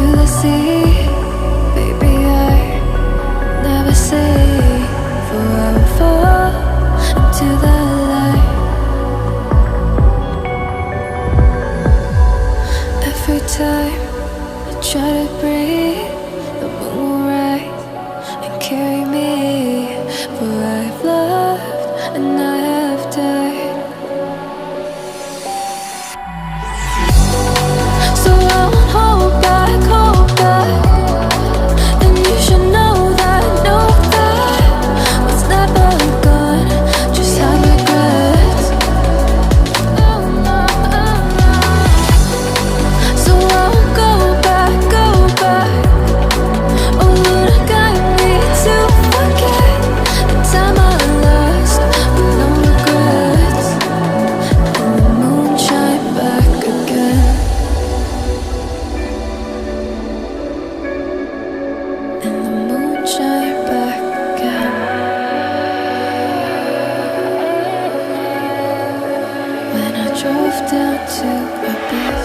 to the sea. Baby, I never say, for I will fall into the light. Every time I try to breathe, the moon will rise and carry me. For I have loved and I have died. So I won't hold back, and you should know that was never gone. Just have regrets. So I won't go back. Oh Lord, I got me to forget the time I lost with no regrets. And the moon shine back again. And the moon shine back again. When I drove down to a beach.